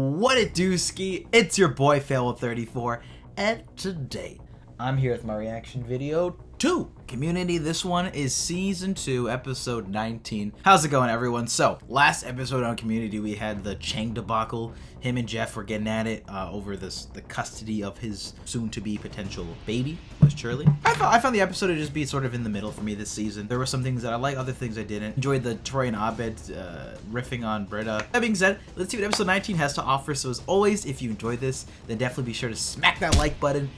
What it do, ski? It's your boy Fail34, and today I'm here with my reaction video to Community. This one is season 2, episode 19. How's it going, everyone? So, last episode on Community, we had the Chang debacle. Him and Jeff were getting at it over the custody of his soon-to-be potential baby, was Shirley. I found the episode to just be sort of in the middle for me this season. There were some things that I liked, other things I didn't. Enjoyed the Troy and Abed riffing on Britta. That being said, let's see what episode 19 has to offer. So as always, if you enjoyed this, then definitely be sure to smack that like button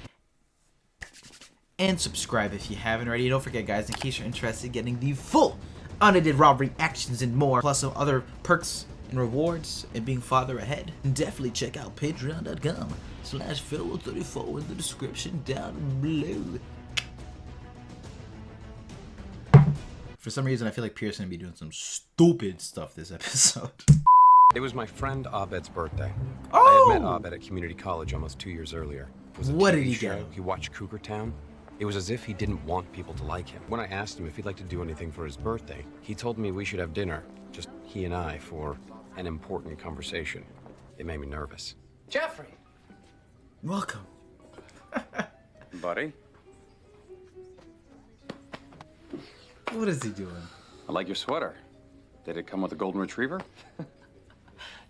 and subscribe if you haven't already. Don't forget, guys, in case you're interested in getting the full unedited raw reactions and more, plus some other perks and rewards and being farther ahead, definitely check out patreon.com/Fail34 in the description down below. For some reason, I feel like Pierce is gonna be doing some stupid stuff this episode. It was my friend Abed's birthday. Oh! I had met Abed at community college almost 2 years earlier. It was a What TV did he show. do? He watched Cougar Town. It was as if he didn't want people to like him. When I asked him if he'd like to do anything for his birthday, he told me we should have dinner, just he and I, for an important conversation. It made me nervous. Jeffrey! Welcome. Buddy, What is he doing? I like your sweater. Did it come with a golden retriever?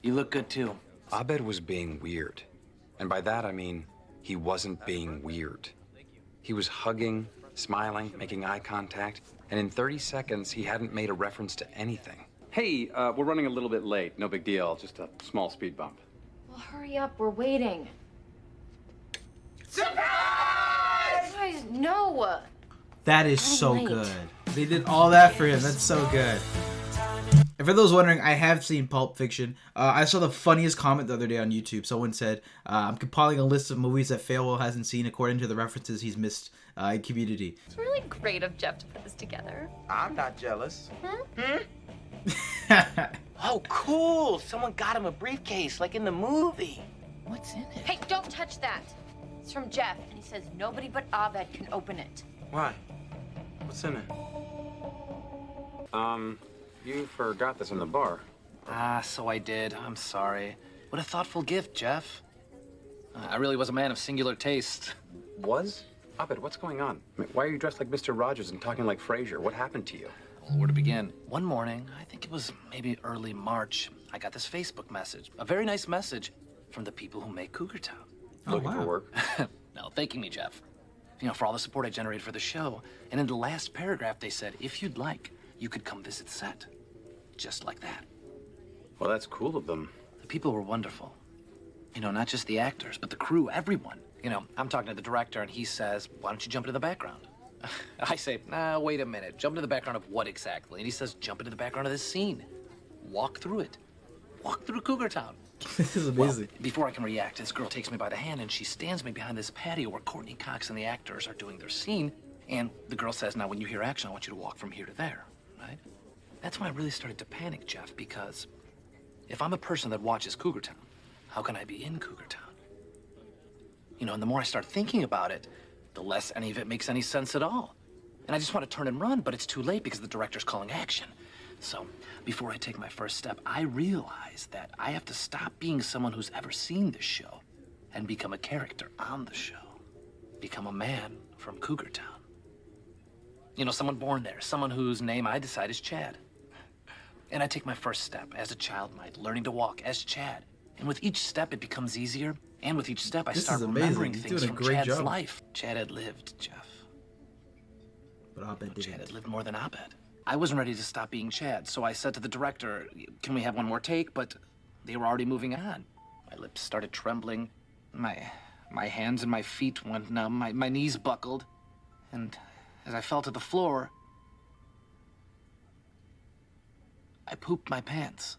You look good too. Abed was being weird. And by that I mean, he wasn't being weird. He was hugging, smiling, making eye contact, and in 30 seconds, he hadn't made a reference to anything. Hey, we're running a little bit late. No big deal. Just a small speed bump. Well, hurry up. We're waiting. Surprise! Guys, no. That is so late. good. They did all that for him. That's so good. And for those wondering, I have seen Pulp Fiction. I saw the funniest comment the other day on YouTube. Someone said, I'm compiling a list of movies that Fail hasn't seen according to the references he's missed in Community. It's really great of Jeff to put this together. I'm not jealous. Oh, cool. Someone got him a briefcase, like in the movie. What's in it? Hey, don't touch that. It's from Jeff, and he says nobody but Abed can open it. Why? What's in it? You forgot this in the bar. So I did. I'm sorry. What a thoughtful gift, Jeff. I really was a man of singular taste. Was? Abed, what's going on? I mean, why are you dressed like Mr. Rogers and talking like Frasier? What happened to you? Well, where to begin? One morning, I think it was maybe early March, I got this Facebook message. A very nice message from the people who make Cougar Town. Looking for wow. work? No, thanking me, Jeff. You know, for all the support I generated for the show. And in the last paragraph, they said, if you'd like, you could come visit set. Just like that. Well, that's cool of them. The people were wonderful. You know, not just the actors, but the crew, everyone. You know, I'm talking to the director, and he says, why don't you jump into the background? I say, nah, wait a minute. Jump into the background of what exactly? And he says, jump into the background of this scene. Walk through it. Walk through Cougar Town. This is amazing. Well, before I can react, this girl takes me by the hand, and she stands me behind this patio where Courtney Cox and the actors are doing their scene. And the girl says, now, when you hear action, I want you to walk from here to there, right? That's when I really started to panic, Jeff, because if I'm a person that watches Cougar Town, how can I be in Cougar Town? You know, and the more I start thinking about it, the less any of it makes any sense at all. And I just want to turn and run, but it's too late because the director's calling action. So, before I take my first step, I realize that I have to stop being someone who's ever seen this show and become a character on the show. Become a man from Cougar Town. You know, someone born there, someone whose name I decide is Chad. And I take my first step, as a child might, learning to walk as Chad. And with each step, it becomes easier. And with each step, I This start is amazing. remembering He's things doing a from great Chad's job. life. Chad had lived, Jeff. But Abed Chad had didn't. lived more than Abed. I wasn't ready to stop being Chad, so I said to the director, can we have one more take? But they were already moving on. My lips started trembling. My hands and my feet went numb. My knees buckled. And as I fell to the floor, I pooped my pants.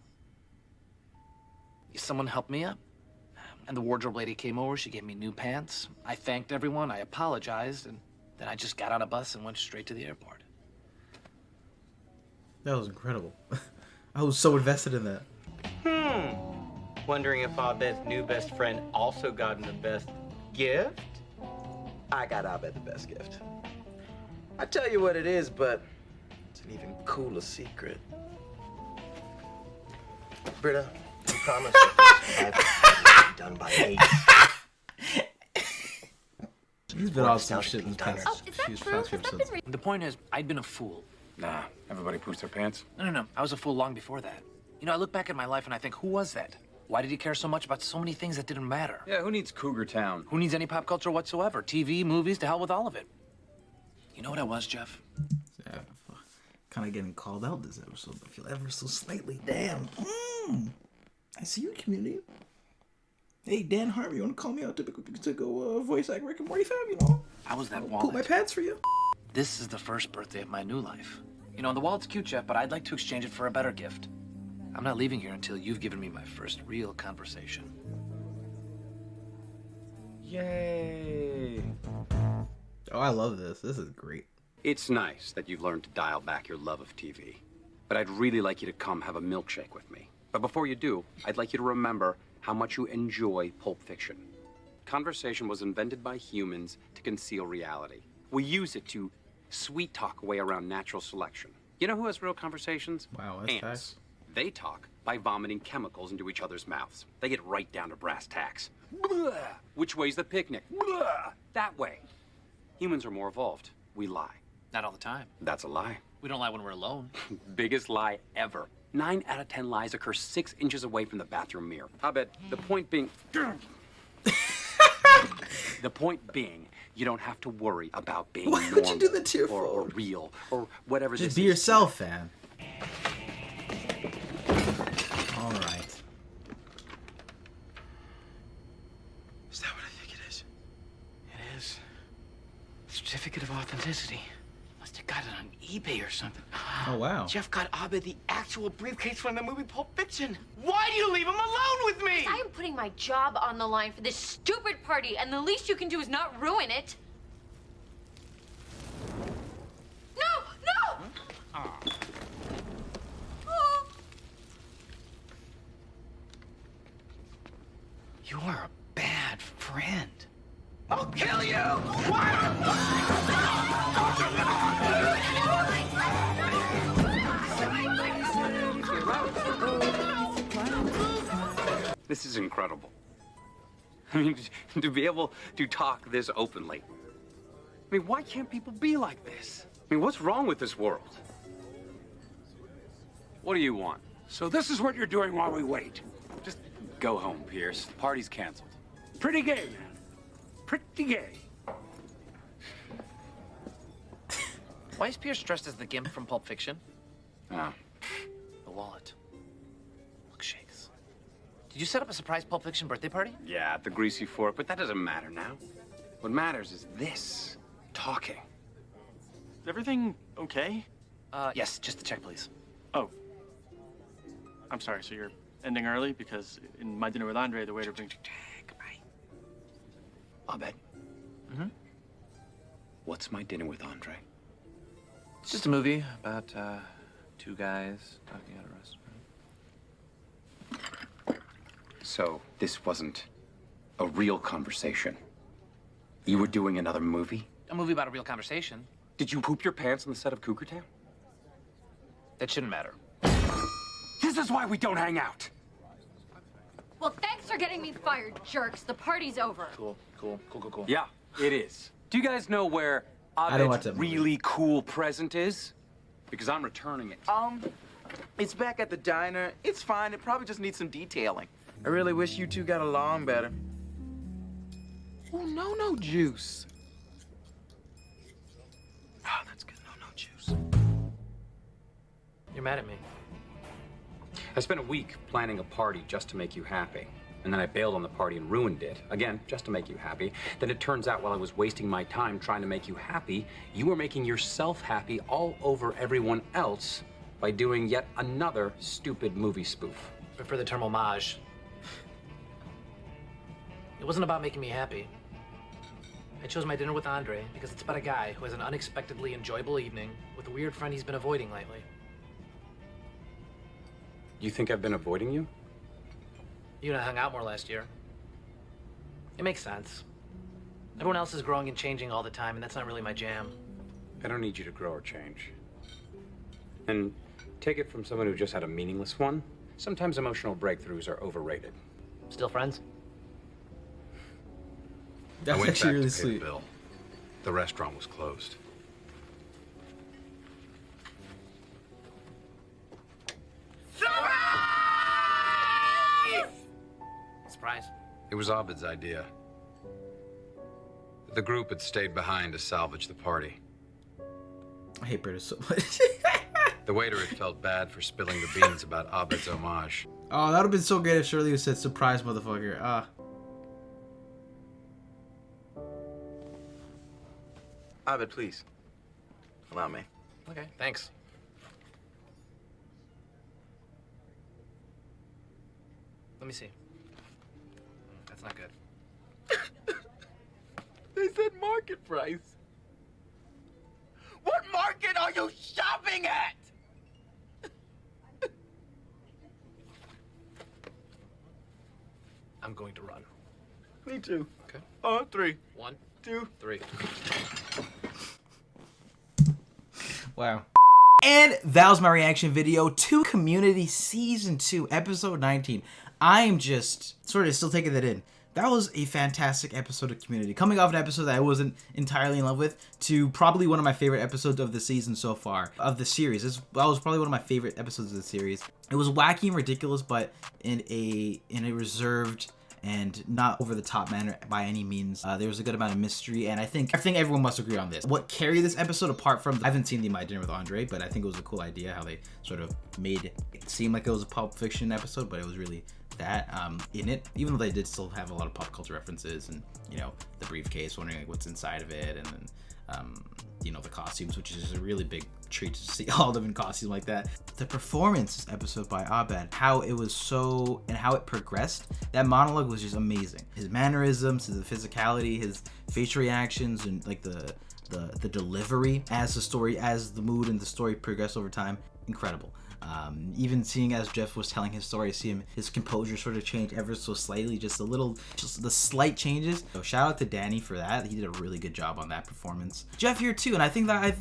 Someone helped me up. And the wardrobe lady came over, she gave me new pants. I thanked everyone, I apologized, and then I just got on a bus and went straight to the airport. That was incredible. I was so invested in that. Wondering if Abed's new best friend also got him the best gift? I got Abed the best gift. I tell you what it is, but it's an even cooler secret. Britta, promise that this done by 8. He's been on some shit in the past. Oh, is that few- true? past Has few that episodes. been The point is, I'd been a fool. Nah, everybody poops their pants. No. I was a fool long before that. You know, I look back at my life and I think, who was that? Why did he care so much about so many things that didn't matter? Yeah, who needs Cougar Town? Who needs any pop culture whatsoever? TV, movies, to hell with all of it. You know what I was, Jeff? Yeah, kind of getting called out this episode. I feel ever so slightly. Damn. I see you, community. Hey, Dan Harmon, you want to call me out to go voice act Rick and Morty fam? You know, I was that poop wallet. my pants for you. This is the first birthday of my new life. You know, the wallet's cute, Jeff, but I'd like to exchange it for a better gift. I'm not leaving here until you've given me my first real conversation. Yay! Oh, I love this. This is great. It's nice that you've learned to dial back your love of TV. But I'd really like you to come have a milkshake with me. But before you do, I'd like you to remember how much you enjoy Pulp Fiction. Conversation was invented by humans to conceal reality. We use it to sweet talk away around natural selection. You know who has real conversations? Wow, that's Ants. fast. They talk by vomiting chemicals into each other's mouths. They get right down to brass tacks. Blah. Which way's the picnic? Blah. That way. Humans are more evolved. We lie. Not all the time. That's a lie. We don't lie when we're alone. Biggest lie ever. 9 out of 10 lies occur 6 inches away from the bathroom mirror. Abed, the point being... The point being, you don't have to worry about being Why normal would you do that to your or phone? real or whatever Just this be is. yourself, fam. All right. Is that what I think it is? It is. Certificate of authenticity. Must have got it on eBay or something. Oh, wow. Jeff got Abed the actual briefcase from the movie Pulp Fiction. Why do you leave him alone with me? I am putting my job on the line for this stupid party, and the least you can do is not ruin it. No! Oh. You are a bad friend. I'll kill you! This is incredible. I mean, to be able to talk this openly. I mean, why can't people be like this? I mean, what's wrong with this world? What do you want? So this is what you're doing while we wait. Just go home, Pierce. The party's canceled. Pretty gay, man. Pretty gay. Why is Pierce dressed as the Gimp from Pulp Fiction? Oh. The wallet. Milkshakes. Did you set up a surprise Pulp Fiction birthday party? Yeah, at the Greasy Fork, but that doesn't matter now. What matters is this. Talking. Is everything okay? Yes, just the check, please. Oh. I'm sorry, so you're ending early? Because in my dinner with Andre, the waiter brings... Abed. Mm-hmm. What's my dinner with Andre? It's just a movie about two guys talking at a restaurant. So, this wasn't a real conversation. You were doing another movie? A movie about a real conversation. Did you poop your pants on the set of Cougar Town? That shouldn't matter. This is why we don't hang out. Well, thanks for getting me fired, jerks. The party's over. Cool. Yeah, it is. Do you guys know where I don't watch Abed's that movie. really cool present is? Because I'm returning it. It's back at the diner. It's fine. It probably just needs some detailing. I really wish you two got along better. Oh, no juice. Oh, that's good. No juice. You're mad at me. I spent a week planning a party just to make you happy. And then I bailed on the party and ruined it. Again, just to make you happy. Then it turns out while I was wasting my time trying to make you happy, you were making yourself happy all over everyone else by doing yet another stupid movie spoof. Prefer the term homage. It wasn't about making me happy. I chose my dinner with Andre because it's about a guy who has an unexpectedly enjoyable evening with a weird friend he's been avoiding lately. You think I've been avoiding you? You and I hung out more last year. It makes sense. Everyone else is growing and changing all the time, and that's not really my jam. I don't need you to grow or change. And take it from someone who just had a meaningless one. Sometimes emotional breakthroughs are overrated. Still friends? I That's went actually back really to pay the sweet. bill. The restaurant was closed. Surprise. It was Abed's idea. The group had stayed behind to salvage the party. I hate British so much. The waiter had felt bad for spilling the beans about Abed's homage. Oh, that would have been so good if Shirley had said surprise, motherfucker. Ah. Abed, please. Allow me. Okay, thanks. Let me see. That's not good. They said market price. What market are you shopping at? I'm going to run. Me too. Okay. 3, 1, 2, 3. Wow. And that was my reaction video to Community Season 2, Episode 19. I am just sort of still taking that in. That was a fantastic episode of Community. Coming off an episode that I wasn't entirely in love with to probably one of my favorite episodes of the season so far, of the series. That was probably one of my favorite episodes of the series. It was wacky and ridiculous, but in a reserved and not over the top manner by any means. There was a good amount of mystery, and I think everyone must agree on this. What carried this episode, apart from, I haven't seen the My Dinner with Andre, but I think it was a cool idea how they sort of made it seem like it was a Pulp Fiction episode, but it was really that in it, even though they did still have a lot of pop culture references, and you know, the briefcase, wondering like what's inside of it, and then you know, the costumes, which is a really big treat to see all of them in costumes like that. The performance episode by Abed, how it was so, and how it progressed, that monologue was just amazing. His mannerisms, his physicality, his facial reactions, and like the delivery as the mood and the story progressed over time, incredible. Even seeing as Jeff was telling his story, his composure sort of changed ever so slightly, just the slight changes. So shout out to Danny for that. He did a really good job on that performance. Jeff here too, and I think that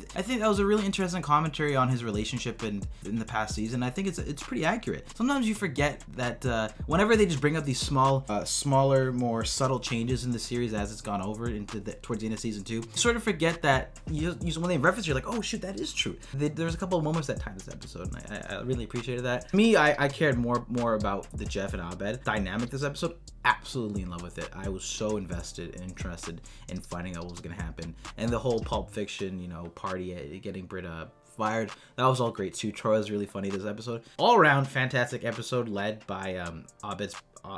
was a really interesting commentary on his relationship in the past season. I think it's pretty accurate. Sometimes you forget that whenever they just bring up these smaller, more subtle changes in the series as it's gone over towards the end of season 2, you sort of forget that when they reference, you're like, oh shit, that is true. There's a couple of moments that tie this episode, and I really appreciated that. Me, I cared more about the Jeff and Abed dynamic this episode. Absolutely in love with it. I was so invested and interested in finding out what was going to happen. And the whole Pulp Fiction, you know, party getting Britta fired, that was all great too. Troy was really funny this episode. All around fantastic episode led by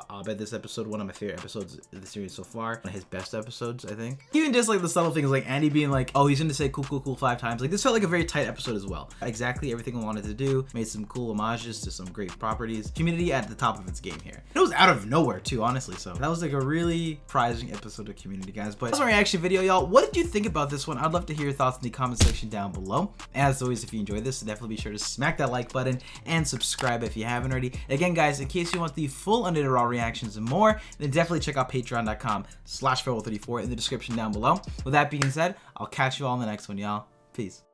Abed this episode, one of my favorite episodes of the series so far. One of his best episodes, I think. Even just like the subtle things, like Andy being like, oh, he's gonna say cool, cool, cool 5 times. Like, this felt like a very tight episode as well. Exactly everything I wanted to do. Made some cool homages to some great properties. Community at the top of its game here. It was out of nowhere too, honestly. So that was like a really surprising episode of Community, guys. But that's my reaction video, y'all. What did you think about this one? I'd love to hear your thoughts in the comment section down below. As always, if you enjoyed this, definitely be sure to smack that like button and subscribe if you haven't already. Again, guys, in case you want the full Unedited Raw reactions and more, then definitely check out patreon.com/farewell34 in the description down below. With that being said, I'll catch you all in the next one, y'all. Peace.